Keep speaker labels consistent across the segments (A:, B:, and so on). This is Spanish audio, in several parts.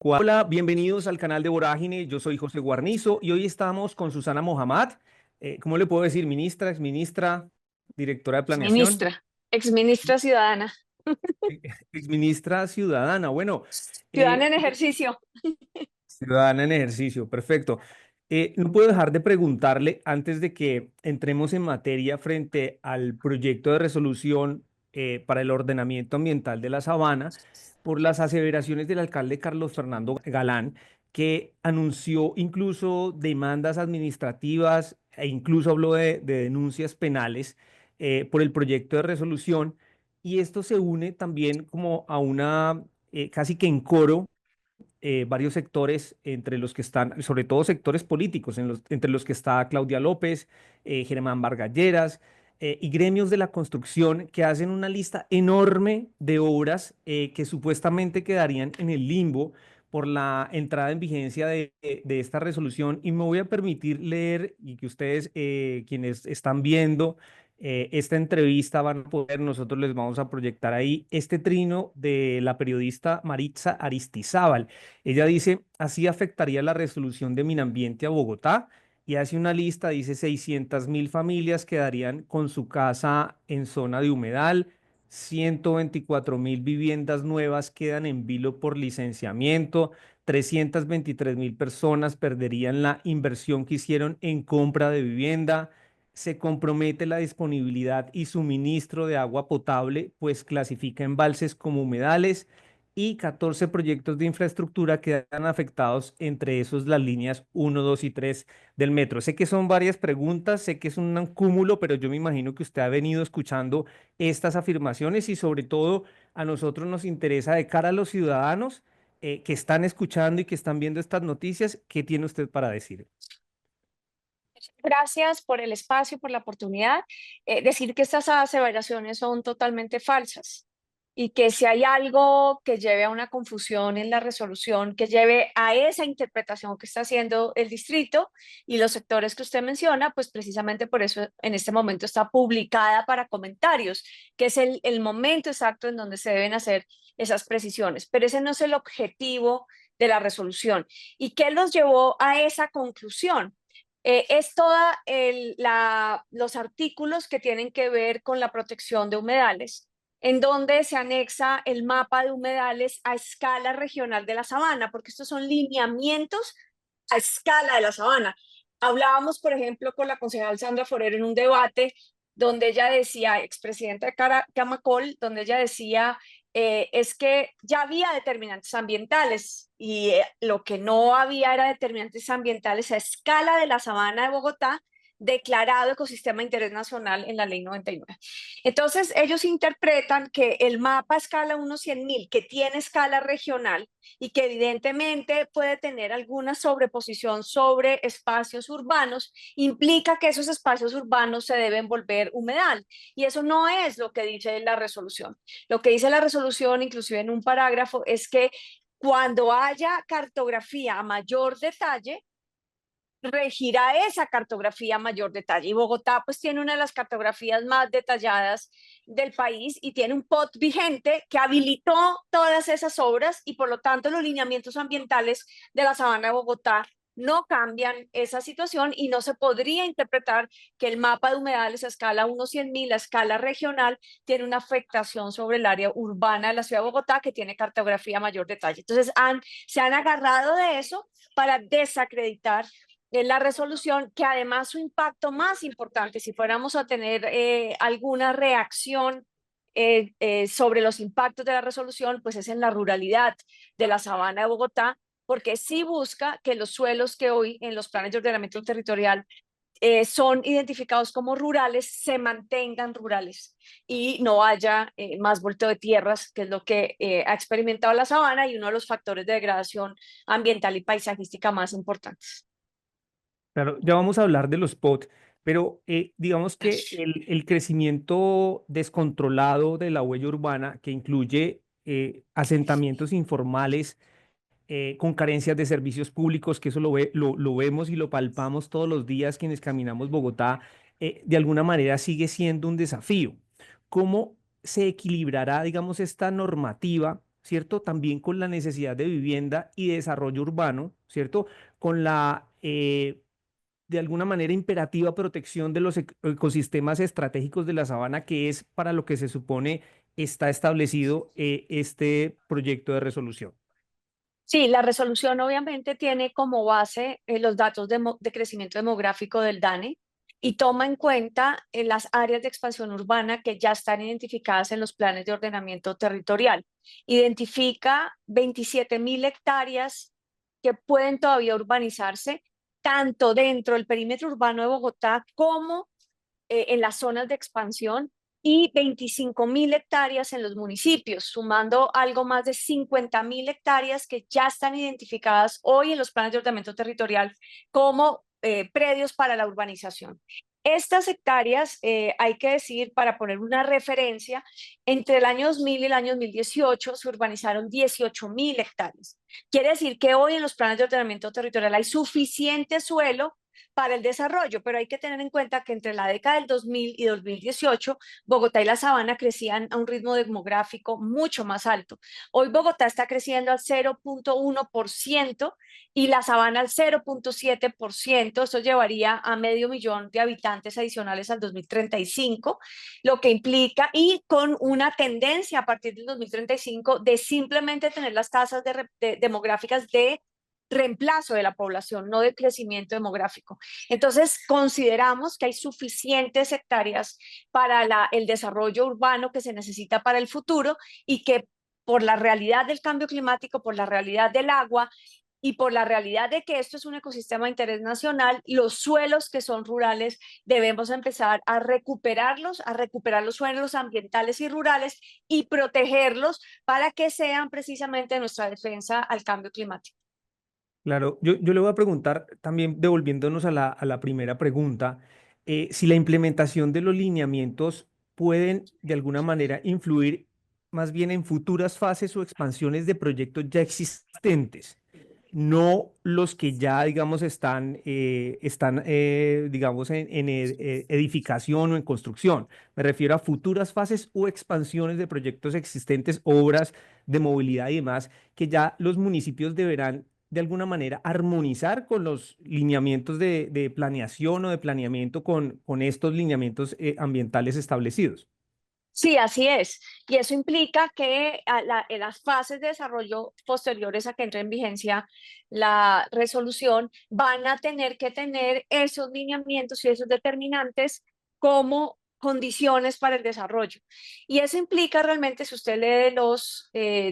A: Hola, bienvenidos al canal de Vorágine. Yo soy José Guarnizo y hoy estamos con Susana Mohammad. ¿Cómo le puedo decir? Ministra, exministra, directora de planeación,
B: Exministra ciudadana,
A: exministra ciudadana. Bueno,
B: ciudadana en
A: eh,
B: ejercicio.
A: ciudadana en ejercicio, perfecto. No puedo dejar de preguntarle antes de que entremos en materia frente al proyecto de resolución para el ordenamiento ambiental de la Sabana por las aseveraciones del alcalde Carlos Fernando Galán, que anunció incluso demandas administrativas e incluso habló de denuncias penales por el proyecto de resolución. Y esto se une también como a una, casi que en coro, varios sectores, entre los que están, sobre todo sectores políticos, entre los que está Claudia López, Germán Vargas Lleras, y gremios de la construcción que hacen una lista enorme de obras que supuestamente quedarían en el limbo por la entrada en vigencia de esta resolución. Y me voy a permitir leer y que ustedes, quienes están viendo esta entrevista, van a poder, nosotros les vamos a proyectar ahí este trino de la periodista Maritza Aristizábal. Ella dice, así afectaría la resolución de Minambiente a Bogotá, y hace una lista, dice 600.000 familias quedarían con su casa en zona de humedal, 124.000 viviendas nuevas quedan en vilo por licenciamiento, 323.000 personas perderían la inversión que hicieron en compra de vivienda, se compromete la disponibilidad y suministro de agua potable, pues clasifica embalses como humedales, y 14 proyectos de infraestructura quedan afectados, entre esos las líneas uno, 2 y 3 del metro. Sé que son varias preguntas, sé que es un cúmulo, pero yo me imagino que usted ha venido escuchando estas afirmaciones y sobre todo a nosotros nos interesa de cara a los ciudadanos que están escuchando y que están viendo estas noticias, ¿qué tiene usted para decir?
B: Gracias por el espacio, por la oportunidad. Decir que estas aseveraciones son totalmente falsas y que si hay algo que lleve a una confusión en la resolución, que lleve a esa interpretación que está haciendo el distrito y los sectores que usted menciona, pues precisamente por eso en este momento está publicada para comentarios, que es el momento exacto en donde se deben hacer esas precisiones. Pero ese no es el objetivo de la resolución. ¿Y qué los llevó a esa conclusión? Es toda los artículos que tienen que ver con la protección de humedales, en donde se anexa el mapa de humedales a escala regional de la sabana, porque estos son lineamientos a escala de la sabana. Hablábamos, por ejemplo, con la concejal Sandra Forero en un debate donde ella decía, expresidenta de Camacol, donde ella decía, es que ya había determinantes ambientales y lo que no había era determinantes ambientales a escala de la sabana de Bogotá, declarado ecosistema de interés nacional en la ley 99. Entonces, ellos interpretan que el mapa a escala 1/100.000, que tiene escala regional y que evidentemente puede tener alguna sobreposición sobre espacios urbanos, implica que esos espacios urbanos se deben volver humedal. Y eso no es lo que dice la resolución. Lo que dice la resolución, inclusive en un parágrafo, es que cuando haya cartografía a mayor detalle, regirá esa cartografía a mayor detalle. Y Bogotá pues tiene una de las cartografías más detalladas del país y tiene un POT vigente que habilitó todas esas obras y por lo tanto los lineamientos ambientales de la Sabana de Bogotá no cambian esa situación y no se podría interpretar que el mapa de humedales a escala 1/100.000, a escala regional, tiene una afectación sobre el área urbana de la ciudad de Bogotá que tiene cartografía a mayor detalle. Entonces se han agarrado de eso para desacreditar la resolución, que además su impacto más importante, si fuéramos a tener alguna reacción sobre los impactos de la resolución, pues es en la ruralidad de la sabana de Bogotá, porque sí busca que los suelos que hoy en los planes de ordenamiento territorial son identificados como rurales, se mantengan rurales y no haya más volteo de tierras, que es lo que ha experimentado la sabana y uno de los factores de degradación ambiental y paisajística más importantes.
A: Claro, ya vamos a hablar de los POT, pero digamos que el crecimiento descontrolado de la huella urbana, que incluye asentamientos informales con carencias de servicios públicos, que eso lo vemos y lo palpamos todos los días quienes caminamos Bogotá, de alguna manera sigue siendo un desafío. ¿Cómo se equilibrará, digamos, esta normativa ¿cierto? También con la necesidad de vivienda y desarrollo urbano, ¿cierto? Con la, de alguna manera, imperativa protección de los ecosistemas estratégicos de la sabana, que es para lo que se supone está establecido este proyecto de resolución.
B: Sí, la resolución obviamente tiene como base los datos de crecimiento demográfico del DANE y toma en cuenta las áreas de expansión urbana que ya están identificadas en los planes de ordenamiento territorial. Identifica 27.000 hectáreas que pueden todavía urbanizarse, tanto dentro del perímetro urbano de Bogotá como en las zonas de expansión y 25.000 hectáreas en los municipios, sumando algo más de 50.000 hectáreas que ya están identificadas hoy en los planes de ordenamiento territorial como predios para la urbanización. Estas hectáreas, hay que decir, para poner una referencia, entre el año 2000 y el año 2018 se urbanizaron 18.000 hectáreas. Quiere decir que hoy en los planes de ordenamiento territorial hay suficiente suelo para el desarrollo, pero hay que tener en cuenta que entre la década del 2000 y 2018, Bogotá y la Sabana crecían a un ritmo demográfico mucho más alto. Hoy Bogotá está creciendo al 0.1% y la Sabana al 0.7%. Esto llevaría a 500.000 de habitantes adicionales al 2035, lo que implica, y con una tendencia a partir del 2035 de simplemente tener las tasas demográficas de reemplazo de la población, no de crecimiento demográfico. Entonces, consideramos que hay suficientes hectáreas para el desarrollo urbano que se necesita para el futuro y que por la realidad del cambio climático, por la realidad del agua y por la realidad de que esto es un ecosistema de interés nacional, los suelos que son rurales debemos empezar a recuperar los suelos ambientales y rurales y protegerlos para que sean precisamente nuestra defensa al cambio climático.
A: Claro, yo le voy a preguntar también, devolviéndonos a la primera pregunta, si la implementación de los lineamientos pueden de alguna manera influir más bien en futuras fases o expansiones de proyectos ya existentes, no los que ya, digamos, digamos, en edificación o en construcción. Me refiero a futuras fases o expansiones de proyectos existentes, obras de movilidad y demás, que ya los municipios deberán de alguna manera armonizar con los lineamientos de planeación o de planeamiento con estos lineamientos ambientales establecidos.
B: Sí, así es. Y eso implica que en las fases de desarrollo posteriores a que entre en vigencia la resolución van a tener que tener esos lineamientos y esos determinantes como condiciones para el desarrollo. Y eso implica realmente, si usted lee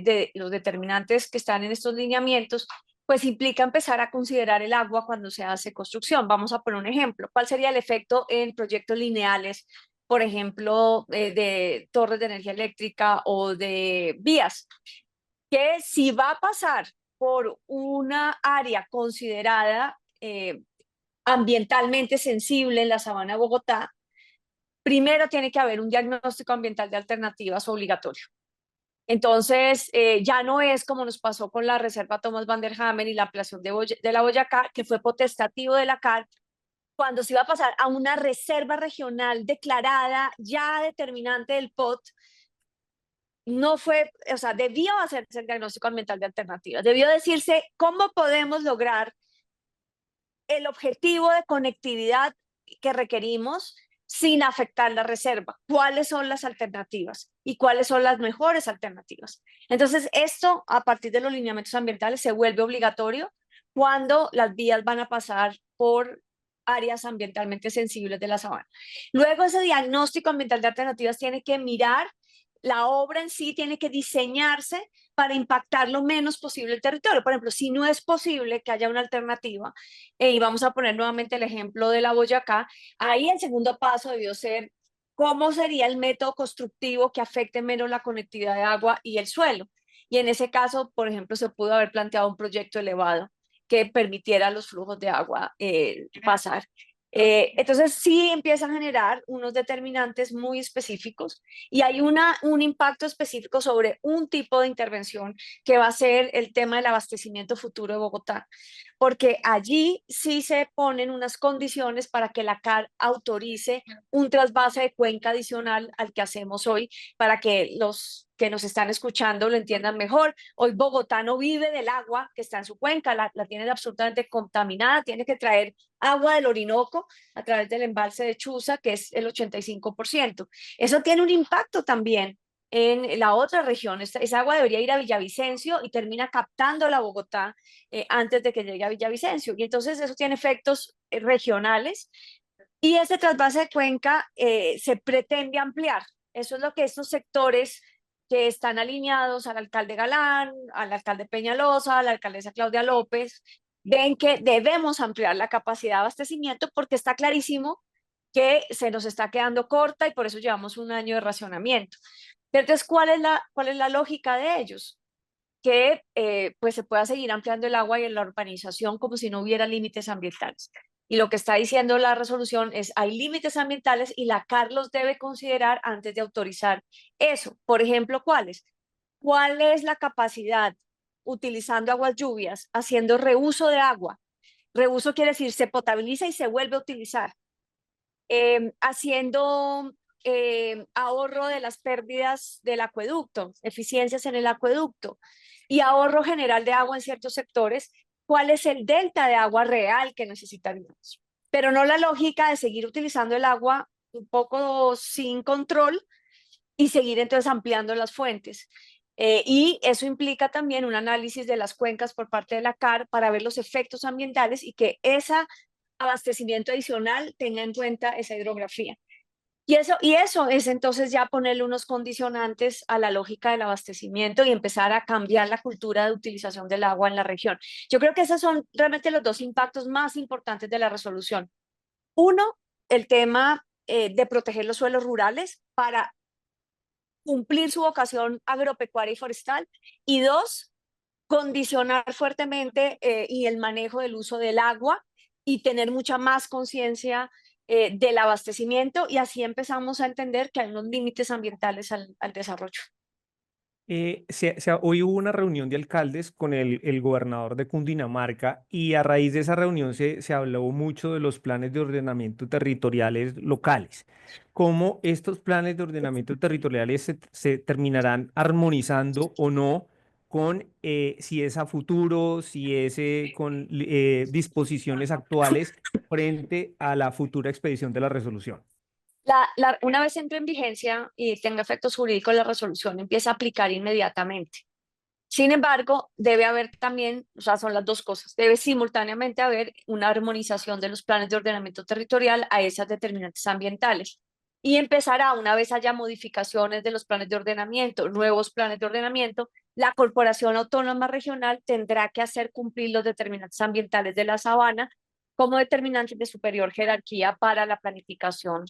B: de los determinantes que están en estos lineamientos, pues implica empezar a considerar el agua cuando se hace construcción. Vamos a poner un ejemplo. ¿Cuál sería el efecto en proyectos lineales, por ejemplo, de torres de energía eléctrica o de vías? Que si va a pasar por una área considerada ambientalmente sensible en la sabana de Bogotá, primero tiene que haber un diagnóstico ambiental de alternativas obligatorio. Entonces, ya no es como nos pasó con la Reserva Thomas Van der Hamen y la ampliación de la Boyacá, que fue potestativo de la CAR, cuando se iba a pasar a una reserva regional declarada ya determinante del POT. No fue, o sea, debió hacerse el diagnóstico ambiental de alternativas, debió decirse cómo podemos lograr el objetivo de conectividad que requerimos sin afectar la reserva, cuáles son las alternativas y cuáles son las mejores alternativas. Entonces, esto a partir de los lineamientos ambientales se vuelve obligatorio cuando las vías van a pasar por áreas ambientalmente sensibles de la sabana. Luego, ese diagnóstico ambiental de alternativas tiene que mirar la obra en sí, tiene que diseñarse para impactar lo menos posible el territorio. Por ejemplo, si no es posible que haya una alternativa, y vamos a poner nuevamente el ejemplo de la Boyacá, ahí el segundo paso debió ser cómo sería el método constructivo que afecte menos la conectividad de agua y el suelo. Y en ese caso, por ejemplo, se pudo haber planteado un proyecto elevado que permitiera los flujos de agua pasar. Entonces sí empieza a generar unos determinantes muy específicos y hay un impacto específico sobre un tipo de intervención que va a ser el tema del abastecimiento futuro de Bogotá, porque allí sí se ponen unas condiciones para que la CAR autorice un trasvase de cuenca adicional al que hacemos hoy, para que los que nos están escuchando lo entiendan mejor. Hoy Bogotá no vive del agua que está en su cuenca, la tienen absolutamente contaminada, tiene que traer agua del Orinoco a través del embalse de Chuza, que es el 85%. Eso tiene un impacto también en la otra región. Esa agua debería ir a Villavicencio y termina captando la Bogotá antes de que llegue a Villavicencio. Y entonces eso tiene efectos regionales y ese trasvase de cuenca se pretende ampliar. Eso es lo que estos sectores que están alineados al alcalde Galán, al alcalde Peñalosa, a la alcaldesa Claudia López, ven que debemos ampliar la capacidad de abastecimiento porque está clarísimo que se nos está quedando corta y por eso llevamos un año de racionamiento. Entonces, cuál es la lógica de ellos? Que pues se pueda seguir ampliando el agua y la urbanización como si no hubiera límites ambientales. Y lo que está diciendo la resolución es, hay límites ambientales y la CAR los debe considerar antes de autorizar eso. Por ejemplo, ¿cuáles? ¿Cuál es la capacidad utilizando aguas lluvias, haciendo reuso de agua? Reuso quiere decir se potabiliza y se vuelve a utilizar. Haciendo ahorro de las pérdidas del acueducto, eficiencias en el acueducto y ahorro general de agua en ciertos sectores, ¿cuál es el delta de agua real que necesitaríamos? Pero no la lógica de seguir utilizando el agua un poco sin control y seguir entonces ampliando las fuentes. Y eso implica también un análisis de las cuencas por parte de la CAR para ver los efectos ambientales y que ese abastecimiento adicional tenga en cuenta esa hidrografía. Y eso es entonces ya ponerle unos condicionantes a la lógica del abastecimiento y empezar a cambiar la cultura de utilización del agua en la región. Yo creo que esos son realmente los dos impactos más importantes de la resolución. Uno, el tema de proteger los suelos rurales para cumplir su vocación agropecuaria y forestal. Y dos, condicionar fuertemente y el manejo del uso del agua y tener mucha más conciencia del abastecimiento y así empezamos a entender que hay unos límites ambientales al desarrollo.
A: Hoy hubo una reunión de alcaldes con el gobernador de Cundinamarca y a raíz de esa reunión se habló mucho de los planes de ordenamiento territoriales locales. Cómo estos planes de ordenamiento territoriales se terminarán armonizando o no con si es a futuro, si es con disposiciones actuales frente a la futura expedición de la resolución.
B: Una vez entre en vigencia y tenga efectos jurídicos, la resolución empieza a aplicar inmediatamente. Sin embargo, debe haber también, o sea, son las dos cosas, debe simultáneamente haber una armonización de los planes de ordenamiento territorial a esas determinantes ambientales. Y empezará, una vez haya modificaciones de los planes de ordenamiento, nuevos planes de ordenamiento, la Corporación Autónoma Regional tendrá que hacer cumplir los determinantes ambientales de la sabana como determinantes de superior jerarquía para la planificación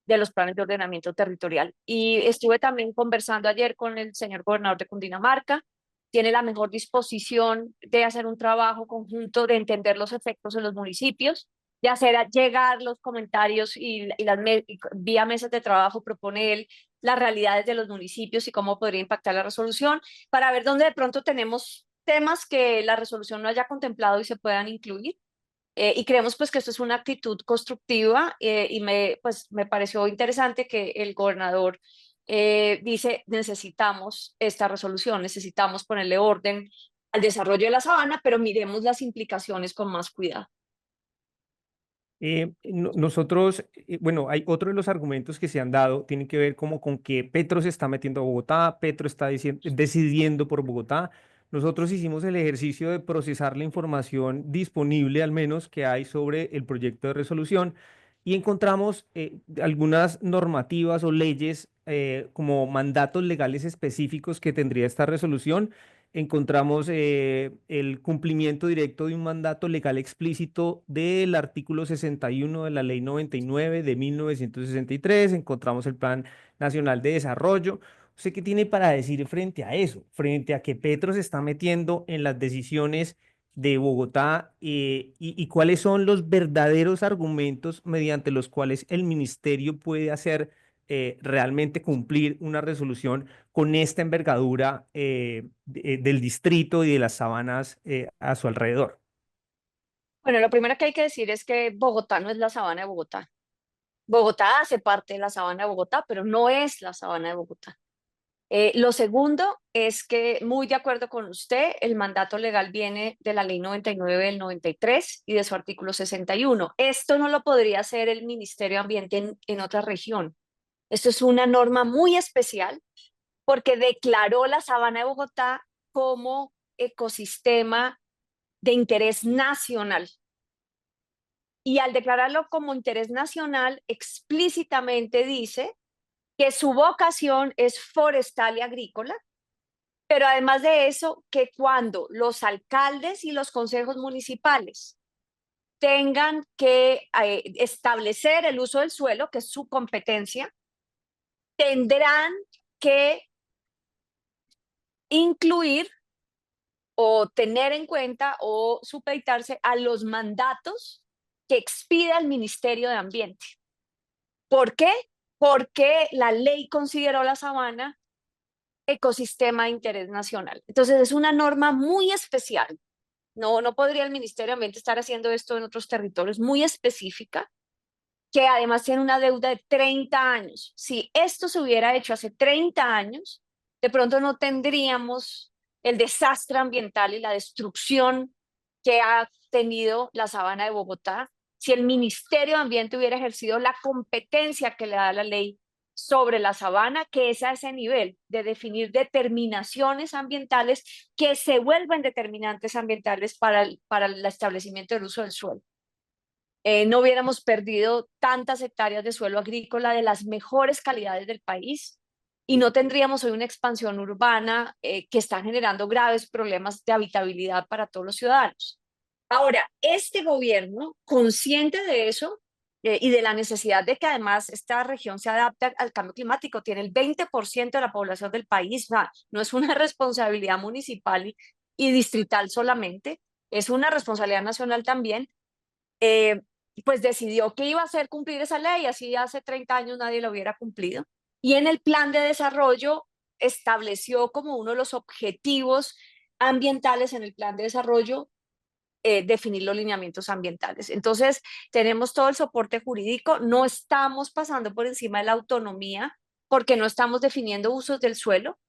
B: de los planes de ordenamiento territorial. Y estuve también conversando ayer con el señor gobernador de Cundinamarca, tiene la mejor disposición de hacer un trabajo conjunto, de entender los efectos en los municipios, de hacer llegar los comentarios y vía mesas de trabajo propone él las realidades de los municipios y cómo podría impactar la resolución, para ver dónde de pronto tenemos temas que la resolución no haya contemplado y se puedan incluir. Y creemos pues que esto es una actitud constructiva y pues, me pareció interesante que el gobernador dice necesitamos esta resolución, necesitamos ponerle orden al desarrollo de la sabana, pero miremos las implicaciones con más cuidado.
A: Nosotros, bueno, hay otro de los argumentos que se han dado, tiene que ver como con que Petro se está metiendo a Bogotá, Petro está decidiendo por Bogotá. Nosotros hicimos el ejercicio de procesar la información disponible, al menos que hay sobre el proyecto de resolución, y encontramos algunas normativas o leyes como mandatos legales específicos que tendría esta resolución. Encontramos el cumplimiento directo de un mandato legal explícito del artículo 61 de la Ley 99 de 1963. Encontramos el Plan Nacional de Desarrollo. ¿Usted qué tiene para decir frente a eso? Frente a que Petro se está metiendo en las decisiones de Bogotá y cuáles son los verdaderos argumentos mediante los cuales el ministerio puede hacer realmente cumplir una resolución con esta envergadura del distrito y de las sabanas a su alrededor.
B: Bueno, lo primero que hay que decir es que Bogotá no es la sabana de Bogotá. Bogotá hace parte de la sabana de Bogotá, pero no es la sabana de Bogotá. Lo segundo es que, muy de acuerdo con usted, el mandato legal viene de la Ley 99 del 93 y de su artículo 61. Esto no lo podría hacer el Ministerio de Ambiente en otra región. Esto es una norma muy especial porque declaró la Sabana de Bogotá como ecosistema de interés nacional. Y al declararlo como interés nacional, explícitamente dice que su vocación es forestal y agrícola, pero además de eso, que cuando los alcaldes y los consejos municipales tengan que establecer el uso del suelo, que es su competencia, tendrán que incluir o tener en cuenta o supeditarse a los mandatos que expida el Ministerio de Ambiente. ¿Por qué? Porque la ley consideró la sabana ecosistema de interés nacional. Entonces es una norma muy especial. No podría el Ministerio de Ambiente estar haciendo esto en otros territorios, muy específica, que además tiene una deuda de 30 años. Si esto se hubiera hecho hace 30 años, de pronto no tendríamos el desastre ambiental y la destrucción que ha tenido la sabana de Bogotá. Si el Ministerio de Ambiente hubiera ejercido la competencia que le da la ley sobre la sabana, que es a ese nivel de definir determinaciones ambientales que se vuelven determinantes ambientales para el establecimiento del uso del suelo. No hubiéramos perdido tantas hectáreas de suelo agrícola de las mejores calidades del país y no tendríamos hoy una expansión urbana que está generando graves problemas de habitabilidad para todos los ciudadanos. Ahora, este gobierno, consciente de eso y de la necesidad de que además esta región se adapte al cambio climático, tiene el 20% de la población del país, no es una responsabilidad municipal y distrital solamente, es una responsabilidad nacional también. eh, pues decidió que iba a hacer cumplir esa ley, así hace 30 años nadie lo hubiera cumplido. Y en el plan de desarrollo estableció como uno de los objetivos ambientales en el plan de desarrollo definir los lineamientos ambientales. Entonces, tenemos todo el soporte jurídico, no estamos pasando por encima de la autonomía porque no estamos definiendo usos del suelo,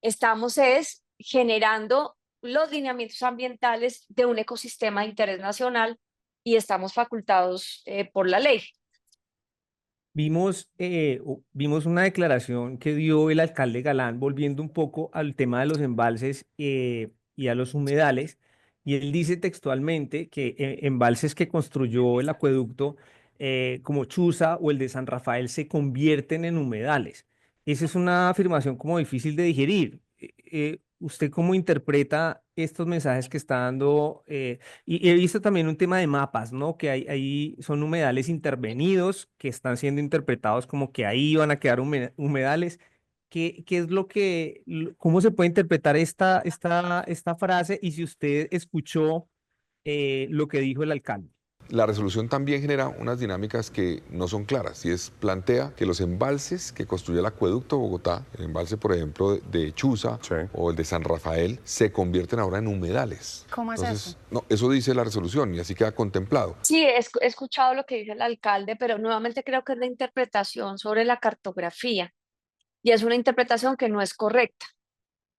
B: estamos es generando los lineamientos ambientales de un ecosistema de interés nacional y estamos facultados por la ley.
A: Vimos una declaración que dio el alcalde Galán, volviendo un poco al tema de los embalses y a los humedales, y él dice textualmente que embalses que construyó el acueducto, como Chuza o el de San Rafael, se convierten en humedales. Esa es una afirmación como difícil de digerir. ¿Usted cómo interpreta estos mensajes que está dando? Y he visto también un tema de mapas, ¿no? Que ahí son humedales intervenidos que están siendo interpretados como que ahí van a quedar humedales. ¿Qué es cómo se puede interpretar esta frase? Y si usted escuchó lo que dijo el alcalde.
C: La resolución también genera unas dinámicas que no son claras y plantea que los embalses que construye el acueducto de Bogotá, el embalse por ejemplo de Chuza
D: Sí.
C: o el de San Rafael, se convierten ahora en humedales.
E: ¿Cómo es eso?
C: No, eso dice la resolución y así queda contemplado.
B: Sí, he escuchado lo que dice el alcalde, pero nuevamente creo que es la interpretación sobre la cartografía y es una interpretación que no es correcta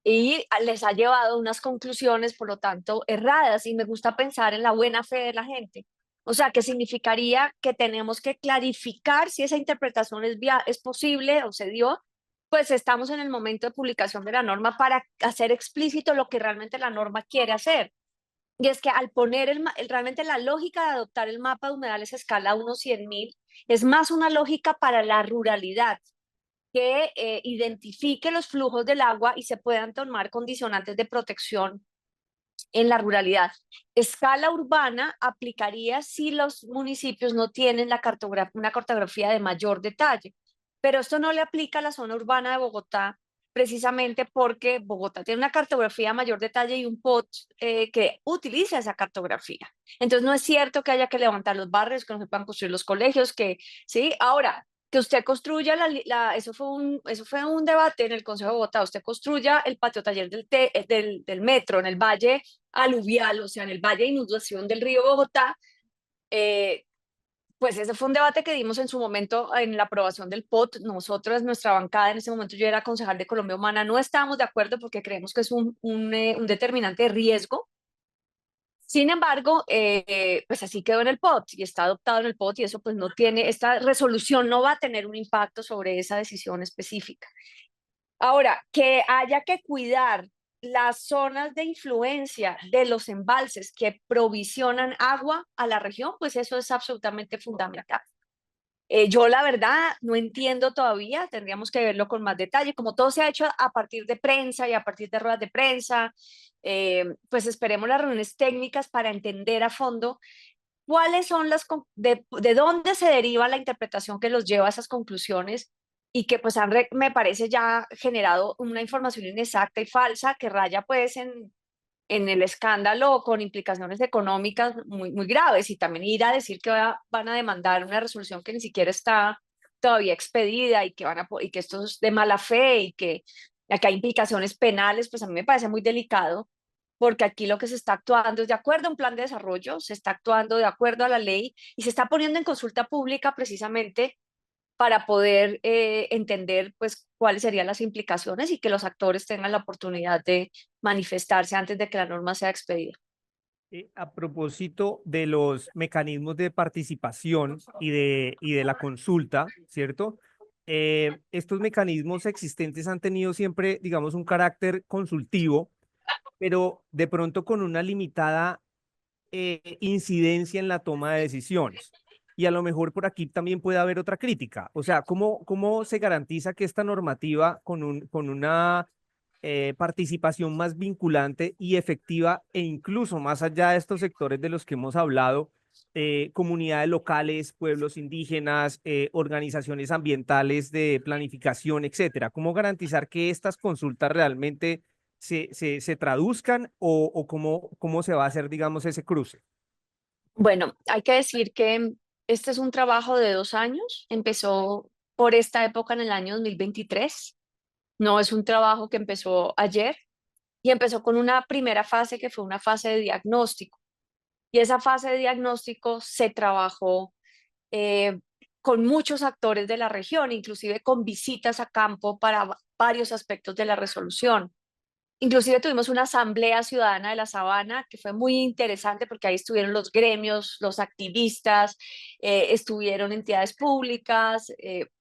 B: y les ha llevado a unas conclusiones, por lo tanto, erradas y me gusta pensar en la buena fe de la gente. O sea, que significaría que tenemos que clarificar si esa interpretación es posible o se dio, pues estamos en el momento de publicación de la norma para hacer explícito lo que realmente la norma quiere hacer. Y es que al poner realmente la lógica de adoptar el mapa de humedales a escala 1/100.000 es más una lógica para la ruralidad, que identifique los flujos del agua y se puedan tomar condicionantes de protección en la ruralidad. Escala urbana aplicaría si los municipios no tienen una cartografía de mayor detalle, pero esto no le aplica a la zona urbana de Bogotá precisamente porque Bogotá tiene una cartografía de mayor detalle y un POT que utiliza esa cartografía. Entonces no es cierto que haya que levantar los barrios, que no se puedan construir los colegios, que sí, ahora que usted construya eso fue un debate en el Consejo de Bogotá, usted construya el patio taller del metro en el valle aluvial, o sea, en el valle de inundación del río Bogotá, eh, Pues ese fue un debate que dimos en su momento en la aprobación del POT. Nosotros, nuestra bancada, en ese momento yo era concejal de Colombia Humana, no estábamos de acuerdo porque creemos que es un determinante de riesgo. Sin embargo, pues así quedó en el POT y está adoptado en el POT y eso pues no tiene, esta resolución no va a tener un impacto sobre esa decisión específica. Ahora, que haya que cuidar las zonas de influencia de los embalses que provisionan agua a la región, pues eso es absolutamente fundamental. Yo la verdad no entiendo todavía, tendríamos que verlo con más detalle, como todo se ha hecho a partir de prensa y a partir de ruedas de prensa, pues esperemos las reuniones técnicas para entender a fondo cuáles son de dónde se deriva la interpretación que los lleva a esas conclusiones y que pues me parece ya generado una información inexacta y falsa que raya pues en el escándalo con implicaciones económicas muy graves y también ir a decir que van a demandar una resolución que ni siquiera está todavía expedida y que, y que esto es de mala fe y que acá hay implicaciones penales, pues a mí me parece muy delicado porque aquí lo que se está actuando es de acuerdo a un plan de desarrollo, se está actuando de acuerdo a la ley y se está poniendo en consulta pública precisamente para poder entender pues cuáles serían las implicaciones y que los actores tengan la oportunidad de manifestarse antes de que la norma sea expedida.
A: A propósito de los mecanismos de participación y de la consulta, ¿cierto? Estos mecanismos existentes han tenido siempre, digamos, un carácter consultivo, pero de pronto con una limitada incidencia en la toma de decisiones. Y a lo mejor por aquí también puede haber otra crítica. O sea, ¿cómo se garantiza que esta normativa con una participación más vinculante y efectiva e incluso más allá de estos sectores de los que hemos hablado, comunidades locales, pueblos indígenas, organizaciones ambientales de planificación, etcétera? ¿Cómo garantizar que estas consultas realmente se traduzcan o cómo se va a hacer, digamos, ese cruce?
B: Bueno, hay que decir que este es un trabajo de 2 años, empezó por esta época en el año 2023, no es un trabajo que empezó ayer y empezó con una primera fase que fue una fase de diagnóstico. Y esa fase de diagnóstico se trabajó eh, con muchos actores de la región, inclusive con visitas a campo para varios aspectos de la resolución. Inclusive tuvimos una asamblea ciudadana de la Sabana que fue muy interesante porque ahí estuvieron los gremios, los activistas, estuvieron entidades públicas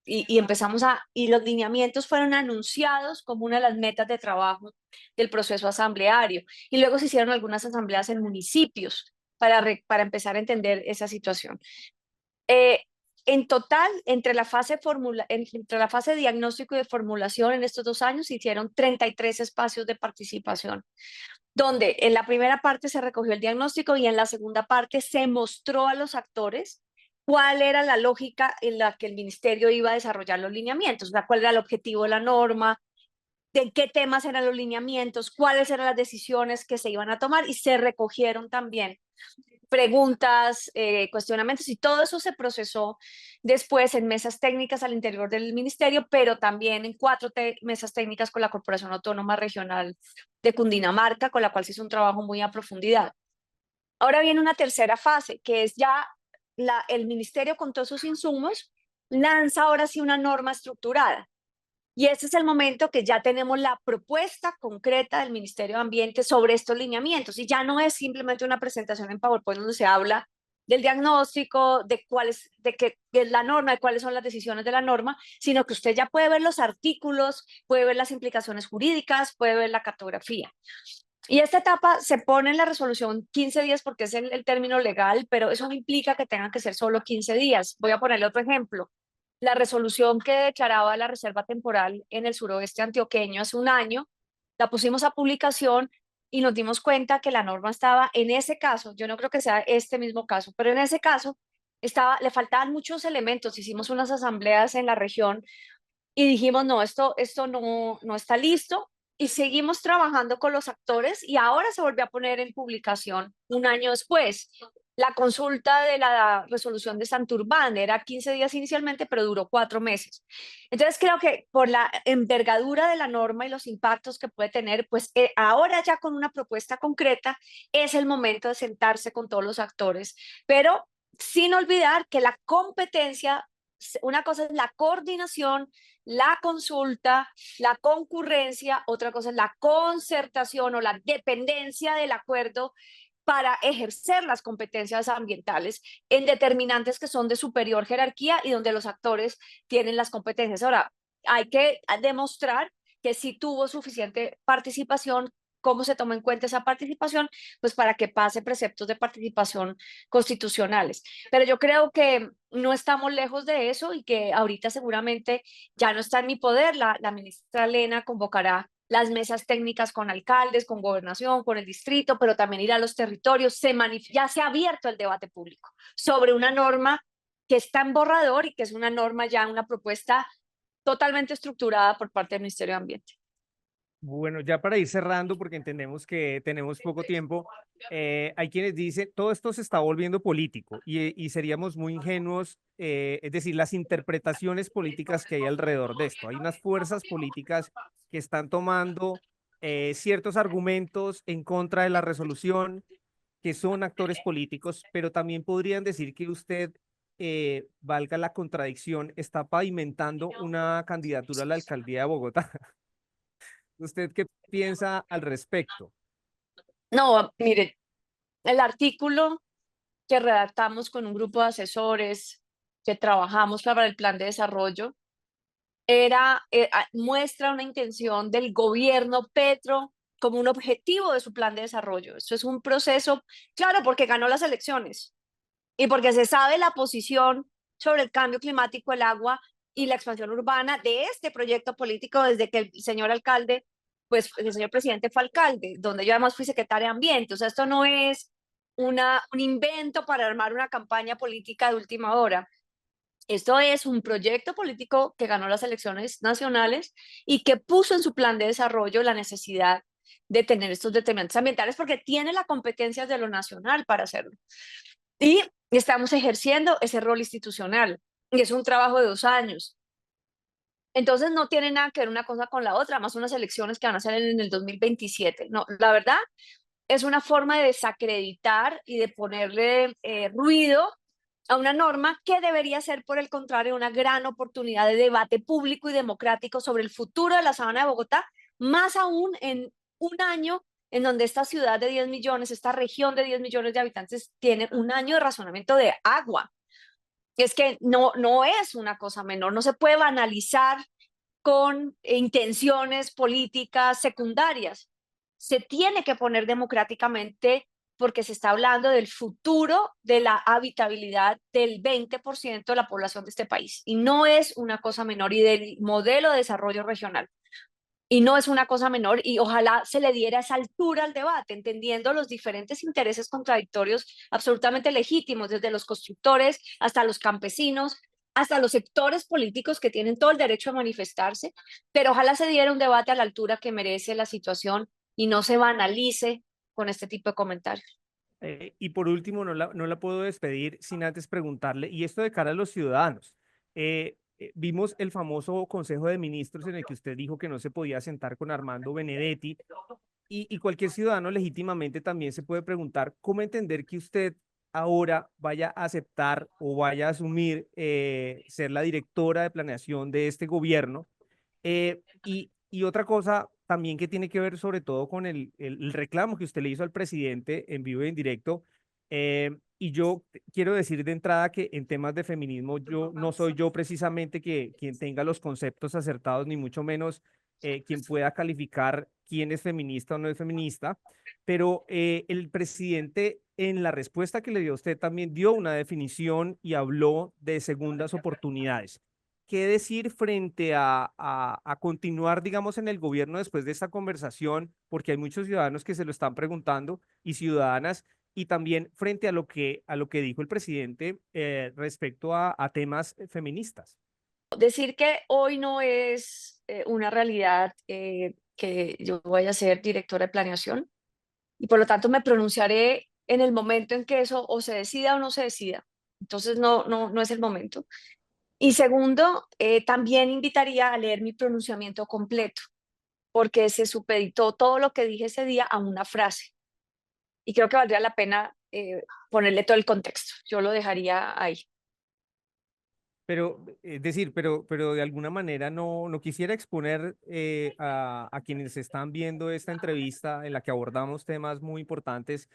B: y empezamos y los lineamientos fueron anunciados como una de las metas de trabajo del proceso asambleario. Y luego se hicieron algunas asambleas en municipios para empezar a entender esa situación. Eh, en total, entre la fase de diagnóstico y de formulación en estos 2 años se hicieron 33 espacios de participación, donde en la primera parte se recogió el diagnóstico y en la segunda parte se mostró a los actores cuál era la lógica en la que el ministerio iba a desarrollar los lineamientos, o sea, cuál era el objetivo de la norma, de qué temas eran los lineamientos, cuáles eran las decisiones que se iban a tomar y se recogieron también preguntas, cuestionamientos y todo eso se procesó después en mesas técnicas al interior del ministerio, pero también en 4 mesas técnicas con la Corporación Autónoma Regional de Cundinamarca, con la cual se hizo un trabajo muy a profundidad. Ahora viene una tercera fase, que es ya el ministerio con todos sus insumos lanza ahora sí una norma estructurada. Y ese es el momento que ya tenemos la propuesta concreta del Ministerio de Ambiente sobre estos lineamientos. Y ya no es simplemente una presentación en PowerPoint donde se habla del diagnóstico, de qué es la norma, de cuáles son las decisiones de la norma, sino que usted ya puede ver los artículos, puede ver las implicaciones jurídicas, puede ver la cartografía. Y esta etapa se pone en la resolución 15 días porque es el término legal, pero eso no implica que tengan que ser solo 15 días. Voy a ponerle otro ejemplo. La resolución que declaraba la reserva temporal en el suroeste antioqueño hace un año, la pusimos a publicación y nos dimos cuenta que la norma estaba en ese caso, yo no creo que sea este mismo caso, pero en ese caso le faltaban muchos elementos. Hicimos unas asambleas en la región y dijimos, no, esto no está listo y seguimos trabajando con los actores y ahora se volvió a poner en publicación un año después. La consulta de la resolución de Santurbán era 15 días inicialmente, pero duró 4 meses. Entonces creo que por la envergadura de la norma y los impactos que puede tener, pues ahora ya con una propuesta concreta es el momento de sentarse con todos los actores, pero sin olvidar que la competencia, una cosa es la coordinación, la consulta, la concurrencia, otra cosa es la concertación o la dependencia del acuerdo para ejercer las competencias ambientales en determinantes que son de superior jerarquía y donde los actores tienen las competencias. Ahora, hay que demostrar que sí tuvo suficiente participación, cómo se toma en cuenta esa participación, pues para que pase preceptos de participación constitucionales. Pero yo creo que no estamos lejos de eso y que ahorita seguramente ya no está en mi poder. La ministra Lena convocará las mesas técnicas con alcaldes, con gobernación, con el distrito, pero también ir a los territorios. Ya se ha abierto el debate público sobre una norma que está en borrador y que es una norma ya, una propuesta totalmente estructurada por parte del Ministerio de Ambiente.
A: Bueno, ya para ir cerrando, porque entendemos que tenemos poco tiempo, hay quienes dicen, todo esto se está volviendo político y seríamos muy ingenuos, es decir, las interpretaciones políticas que hay alrededor de esto. Hay unas fuerzas políticas que están tomando ciertos argumentos en contra de la resolución, que son actores políticos, pero también podrían decir que usted, valga la contradicción, está pavimentando una candidatura a la alcaldía de Bogotá. ¿Usted qué piensa al respecto?
B: No, mire, el artículo que redactamos con un grupo de asesores que trabajamos para el plan de desarrollo muestra una intención del gobierno Petro como un objetivo de su plan de desarrollo. Eso es un proceso, claro, porque ganó las elecciones y porque se sabe la posición sobre el cambio climático, el agua y la expansión urbana de este proyecto político desde que el señor alcalde, pues el señor presidente fue alcalde, donde yo además fui secretaria de Ambiente. O sea, esto no es un invento para armar una campaña política de última hora. Esto es un proyecto político que ganó las elecciones nacionales y que puso en su plan de desarrollo la necesidad de tener estos determinantes ambientales porque tiene la competencia de lo nacional para hacerlo. Y estamos ejerciendo ese rol institucional y es un trabajo de 2 años. Entonces no tiene nada que ver una cosa con la otra, más unas elecciones que van a ser en el 2027. No, la verdad es una forma de desacreditar y de ponerle ruido a una norma que debería ser, por el contrario, una gran oportunidad de debate público y democrático sobre el futuro de la sabana de Bogotá, más aún en un año en donde esta ciudad de 10 millones, esta región de 10 millones de habitantes, tiene un año de razonamiento de agua. Es que no es una cosa menor, no se puede banalizar con intenciones políticas secundarias. Se tiene que poner democráticamente porque se está hablando del futuro de la habitabilidad del 20% de la población de este país. Y no es una cosa menor, y del modelo de desarrollo regional. Y no es una cosa menor, y ojalá se le diera esa altura al debate, entendiendo los diferentes intereses contradictorios absolutamente legítimos, desde los constructores hasta los campesinos, hasta los sectores políticos que tienen todo el derecho a manifestarse, pero ojalá se diera un debate a la altura que merece la situación y no se banalice con este tipo de comentarios.
A: Y por último, no la puedo despedir sin antes preguntarle, y esto de cara a los ciudadanos. Vimos el famoso Consejo de Ministros en el que usted dijo que no se podía sentar con Armando Benedetti, y cualquier ciudadano legítimamente también se puede preguntar cómo entender que usted ahora vaya a aceptar o vaya a asumir ser la directora de planeación de este gobierno. Y otra cosa también que tiene que ver sobre todo con el reclamo que usted le hizo al presidente en vivo y en directo. Y yo quiero decir de entrada que en temas de feminismo yo no soy yo precisamente quien tenga los conceptos acertados, ni mucho menos quien pueda calificar quién es feminista o no es feminista, pero el presidente en la respuesta que le dio a usted también dio una definición y habló de segundas oportunidades. ¿Qué decir frente a continuar, digamos, en el gobierno después de esta conversación? Porque hay muchos ciudadanos que se lo están preguntando y ciudadanas, y también frente a lo que dijo el presidente respecto a temas feministas.
B: Decir que hoy no es una realidad que yo vaya a ser directora de planeación, y por lo tanto me pronunciaré en el momento en que eso o se decida o no se decida. Entonces no es el momento. Y segundo, también invitaría a leer mi pronunciamiento completo, porque se supeditó todo lo que dije ese día a una frase. Y creo que valdría la pena ponerle todo el contexto. Yo lo dejaría ahí.
A: Pero, es decir, pero de alguna manera no quisiera exponer a quienes están viendo esta entrevista en la que abordamos temas muy importantes.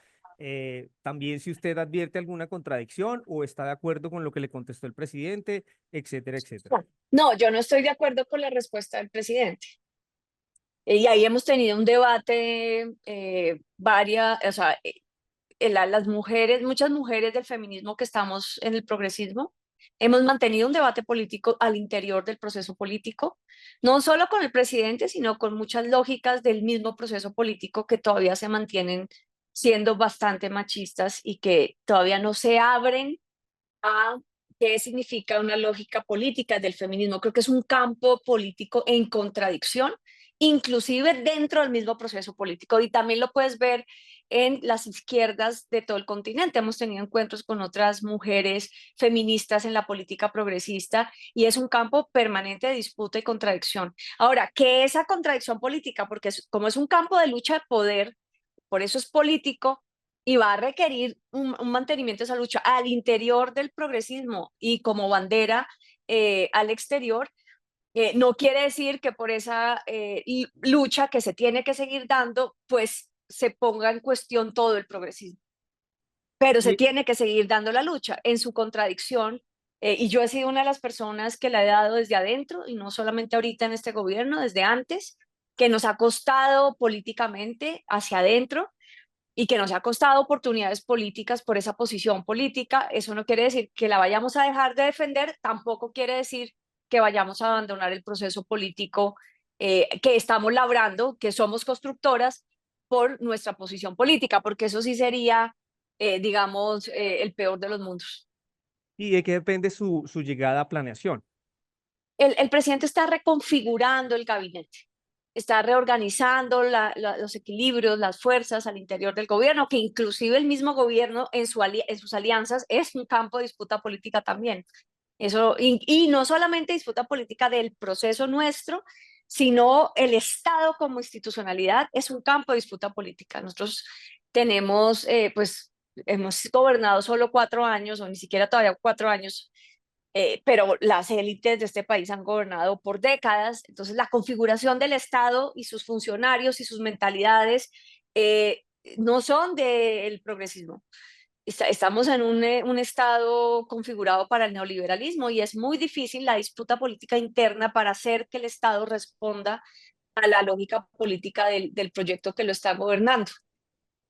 A: También si usted advierte alguna contradicción o está de acuerdo con lo que le contestó el presidente, etcétera, etcétera.
B: No, yo no estoy de acuerdo con la respuesta del presidente. Y ahí hemos tenido un debate, o sea, las mujeres, muchas mujeres del feminismo que estamos en el progresismo, hemos mantenido un debate político al interior del proceso político, no solo con el presidente, sino con muchas lógicas del mismo proceso político que todavía se mantienen siendo bastante machistas y que todavía no se abren a qué significa una lógica política del feminismo. Creo que es un campo político en contradicción, inclusive dentro del mismo proceso político. Y también lo puedes ver en las izquierdas de todo el continente. Hemos tenido encuentros con otras mujeres feministas en la política progresista y es un campo permanente de disputa y contradicción. Ahora, ¿qué es esa contradicción política? Porque como es un campo de lucha de poder, por eso es político, y va a requerir un mantenimiento de esa lucha al interior del progresismo y como bandera al exterior. No quiere decir que por esa lucha que se tiene que seguir dando, pues se ponga en cuestión todo el progresismo. Pero se
A: Y,
B: tiene que seguir dando la lucha en su contradicción. Y yo he sido una de las personas que la he dado desde adentro, y no solamente ahorita en este gobierno, desde antes, que nos ha costado políticamente hacia adentro y que nos ha costado oportunidades políticas por esa posición política. Eso no quiere decir que la vayamos a dejar de defender, tampoco quiere decir que vayamos a abandonar el proceso político que estamos labrando, que somos constructoras por nuestra posición política, porque eso sí sería, digamos, el peor de los mundos.
A: ¿Y de qué depende su llegada a planeación?
B: El presidente está reconfigurando el gabinete, está reorganizando los equilibrios, las fuerzas al interior del gobierno, que inclusive el mismo gobierno en sus alianzas es un campo de disputa política también. Eso, y no solamente disputa política del proceso nuestro, sino el Estado como institucionalidad es un campo de disputa política. Nosotros tenemos, pues, hemos gobernado solo 4 años, o ni siquiera todavía 4 años, pero las élites de este país han gobernado por décadas. Entonces la configuración del Estado y sus funcionarios y sus mentalidades no son del progresismo. Estamos en un Estado configurado para el neoliberalismo y es muy difícil la disputa política interna para hacer que el Estado responda a la lógica política del proyecto que lo está gobernando.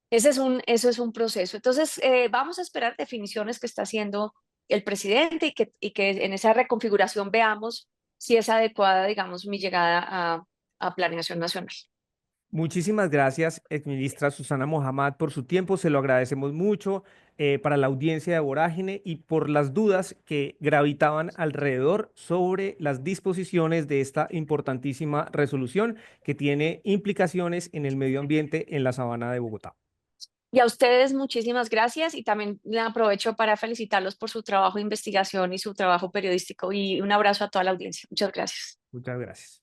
B: Eso es un proceso. Entonces, vamos a esperar definiciones que está haciendo el presidente y que en esa reconfiguración veamos si es adecuada, digamos, mi llegada a Planeación Nacional.
A: Muchísimas gracias, exministra Susana Mohammad, por su tiempo. Se lo agradecemos mucho para la audiencia de Vorágine y por las dudas que gravitaban alrededor sobre las disposiciones de esta importantísima resolución que tiene implicaciones en el medio ambiente en la Sabana de Bogotá.
B: Y a ustedes muchísimas gracias y también le aprovecho para felicitarlos por su trabajo de investigación y su trabajo periodístico y un abrazo a toda la audiencia. Muchas gracias.
A: Muchas gracias.